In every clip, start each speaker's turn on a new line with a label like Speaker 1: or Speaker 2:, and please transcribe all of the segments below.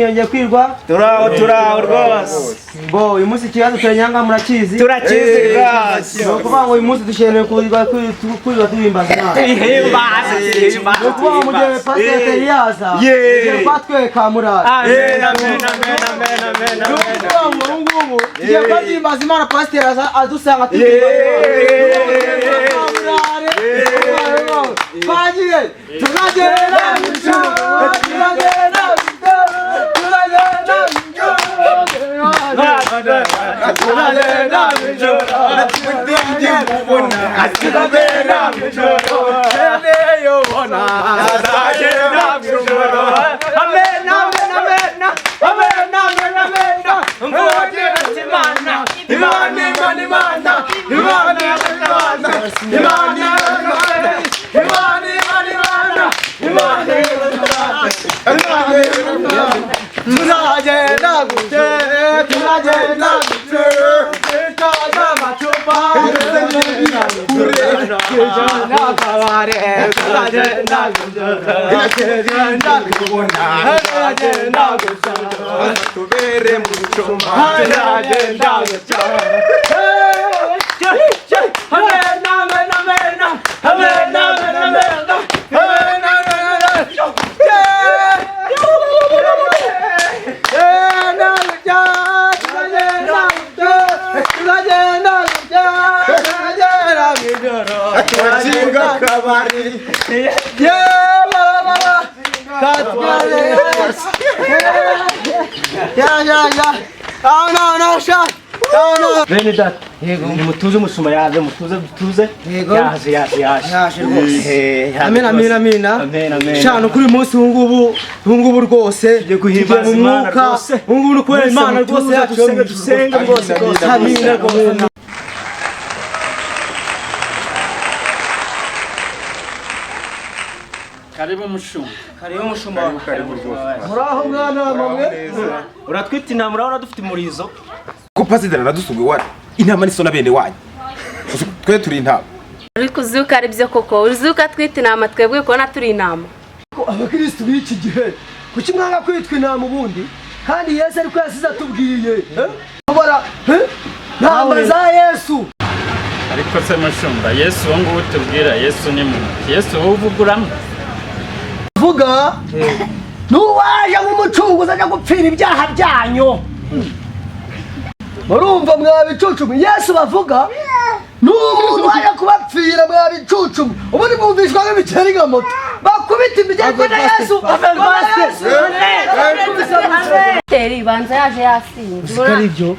Speaker 1: mwiyongeye kwirwa
Speaker 2: turaho rwose
Speaker 1: bo uyu munsi ikibazo turanyanga murakizi
Speaker 2: turakizi rwose
Speaker 1: kuvuga ngo uyu munsi dusheneye kwirwa duhimbaza
Speaker 2: ihimbaza
Speaker 1: kuvuga ngo mugihe pasiteri yaza patwe kamurara
Speaker 2: amen
Speaker 1: ngubu igihe twahimbaza Imana pasiteri adusanga Fagire, tunagera Bene data yego mutuze umusuma yaje mutuze yego yaje rwose amen shano kuri munsi ngubu rwose guhimbaza Imana rwose ngubu no kwera Imana rwose dusenga rwose amen rwose
Speaker 3: Karibu mushumba.
Speaker 1: muraho mwana mamwe
Speaker 2: uratwita intama urabona dufite umurizo
Speaker 4: ko pasiteri aradusubwe wari intama niso na bene wanyu twe turi intama
Speaker 5: uri kuzuka ari byo koko uzuka twita inama twebwe ko na turi inama
Speaker 1: abakristo b'iki gihe kuki mwanga kwitwa inama ubundi kandi Yesu ariko yasize atubwiye abara ntamba za Yesu
Speaker 3: Ariko se mushumba Yesu wo ngo utubwira Yesu ni muntu Yesu wo uvuguramo
Speaker 1: vuga nuwaje nk'umucunguzi ajya gupfira ibyaha byanyu urumva mwabicucumwe Yesu bavuga n'umuntu waje kubapfira mwabicucumwe ubundi mwumvishwa nk'ibiceri nka moto bakubita imigenge na Yesu
Speaker 5: pasiteri banza yaje yasinze
Speaker 1: aribyo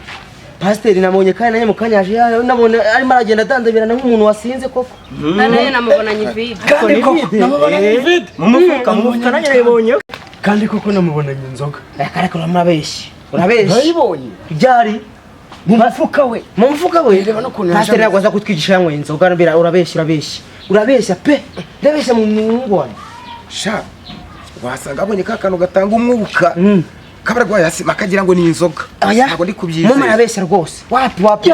Speaker 1: pasiteri namubonye kandi nanjye mukanya yaje nabone arimo aragenda adandabirana nk'umuntu wasinze koko
Speaker 5: nayo namubonanye vide
Speaker 1: kandi koko namubonanye vide
Speaker 2: mu mufuka nanjye nabibonye
Speaker 1: kandi koko namubonanye inzoga akareka uramabeshye urabeshye nayibonye byari mu mufuka we reba no kuntu pasiteri nagwaza kutwigisha yanyweye inzoga urabeshya pe ndabeshya mu ngwane
Speaker 4: sha wasanga abonye ka kantu gatanga umwuka kabarwaye asima akagira ngo ni inzoga ntabwo ndi kubyizera
Speaker 1: mama yabeshya rwose wapi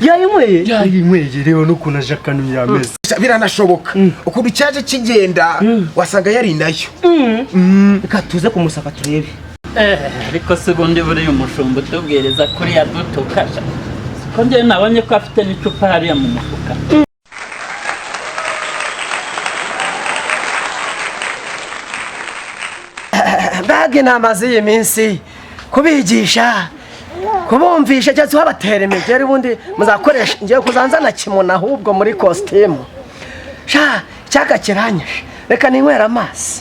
Speaker 1: yayinyweye reba no kuntu aje kanu yameze
Speaker 4: biranashoboka ukuntu cyaje kigenda wasanga yari nayo
Speaker 1: reka tuze kumusaka turebe
Speaker 3: ariko se ubundi buriya umushumba utubwiriza kuri yadutukasha ko njye nabonye ko afite n'icupa hariya mu mufuka
Speaker 1: mbage namaze iyi minsi kubigisha kubumvisha cyangwa wabatera imigeri ubundi muzakoresha ngiye kuzanzana kimono ahubwo muri kositimu sha cyaka kiranyishe reka ninywera amazi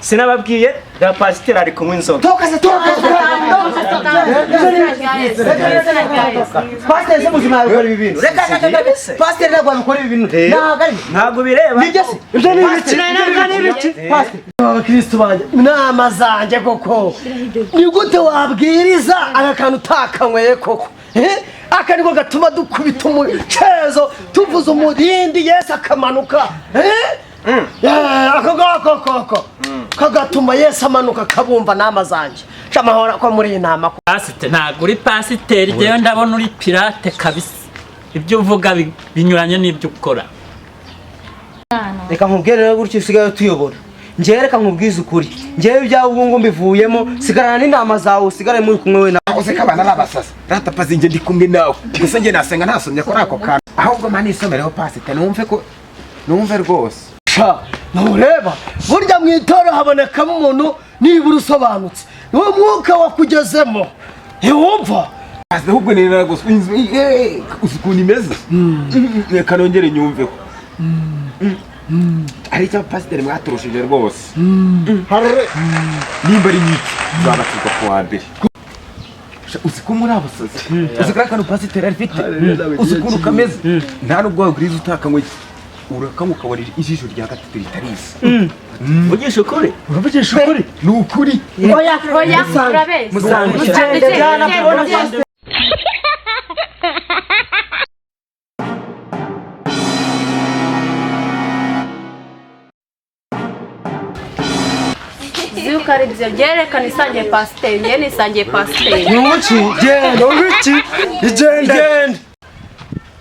Speaker 2: sinababwiye ya pasiteri ari kunywa inzoga
Speaker 1: tokaze pasiteri se muzima yakora ibi bintu reka pasiteri ntabwo abikora ibi bintu
Speaker 2: ntabwo bireba
Speaker 1: nibyo se ibyo ni ibiki pasiteri abakristo banjye inama zanjye koko ni gute wabwiriza aka kantu utakanyweye koko aka niko gatuma dukubita umucezo tuvuza umurindi Yesu akamanuka ako kagatuma Yesu amanuka kabumva nama zanje shamahora ko muri inama
Speaker 3: pasiteri ntabwo uri pasiteri jewe ndabona uri pirate kabisa ibyo uvuga binyuranye n'ibyo ukora
Speaker 1: reka nkubwire rero gutyo usigaye tuyobora njye reka nkubwize ukuri njyewe ibyawe ubu ngo mbivuyemo sigarana n'inama zawe usigare muri kumwe we nawe
Speaker 4: uze kabana n'abasasa ratapazi nje ndi kumwe nawe gusa nje nasenga ntasomye ko ako kana ahubwo mani isomereho pasiteri numve rwose
Speaker 1: ntureba burya mu itora habonekamo umuntu nibura usobanutse niwo mwuka wakugezemo ntiwumva
Speaker 4: ahubwo nera gusa ukuntu imeze reka nongere nyumveho ari icyo pasiteri mwaturushije rwose nimba ari nyiki zabatirwa ku wa mbere uzi ko muri abasazi uzi ko akantu pasiteri arifite uzi ukuntu kameze nta n'ubwo waguriza utakanywe urakanywa ukabarira ijisho rya gatatu ritariza
Speaker 2: uvugisha ukuri
Speaker 4: ni ukuri
Speaker 5: oya urabeshya
Speaker 1: musangire
Speaker 5: Zuka ari byo byerekana isangiye pasiteri njye nisangiye pasiteri
Speaker 1: nuki genda wiki igenda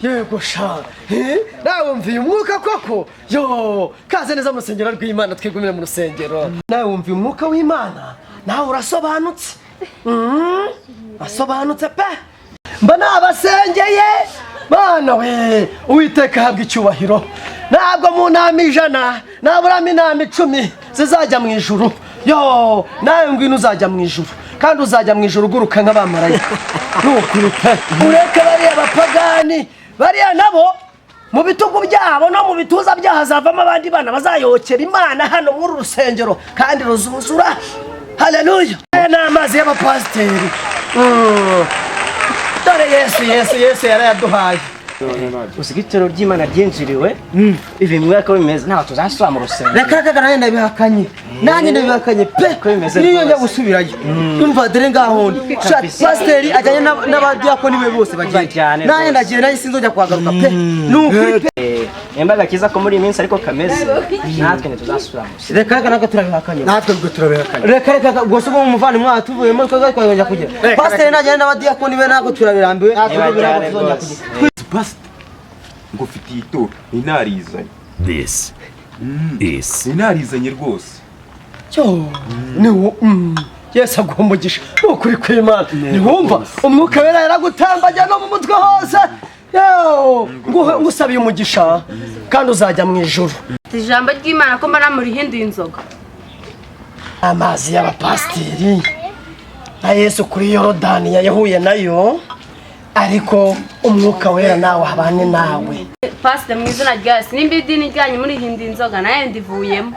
Speaker 1: yego sha nawe mviye umwuka koko yo kaze neza mu rusengero rw'Imana twigumire mu rusengero nawe wumviye umwuka w'Imana nawe urasobanutse asobanutse pe mba nabasengeye bana we Uwiteka habwa icyubahiro ntabwo mu nama 100 naburamo inama 10 zizajya mu ijuru yo nawe ngwino uzajya mu ijuru kandi uzajya mu ijuru uguruka nk'abamarayika nukuruka ureke bariya bapagani bariya nabo mu bitugu byabo no mu bituza byahazavamo abandi bana bazayokera Imana hano muri rusengero kandi ruzuzura haleluya n'amazi y'abapasiteri dore Yesu yarayaduhaye
Speaker 2: usigitero ry'Imana ryinjiriwe ivi mwaka w'imeze ntaho tuzasura mu rusengero
Speaker 1: reka nanjye ndabihakanye pe niyo njya gusubirayo umva dore ngaho pasiteri ajyanye n'abadiyakoni be bose bagiye nanjye ndagiye nanjye sinzojya kuhagaruka pe nukuri pe
Speaker 2: yembaga kiza ko muri iminsi ariko kameze natwe ntituzasura mu rusengero
Speaker 1: reka nako turabihakanye natwe ubwo turabihakanye reka gusa ubwo umuvani mwatuvuyemo twajya kugira pasiteri najyanye n'abadiyakoni be nako turabirambiwe natwe tuzongera kugira
Speaker 4: ngo ufitiye itoro inarizanye
Speaker 6: This is
Speaker 4: inarizanye rwose
Speaker 1: niwo Yesu aguha umugisha nukuri kw'Imana ntiwumva umwuka wera yaragutambajya no mu mutwe hose ngusabiye umugisha kandi uzajya mu ijuru
Speaker 5: ijambo ry'Imana ko mbona murihinduye inzoga
Speaker 1: amazi y'abapasiteri na Yesu kuri Yorodani yahuye nayo ariko umwuka wera nawe abane nawe
Speaker 5: pasiteri mu izina rya Yesu nimba idini ryanyu murihinduye inzoga nayo ndivuyemo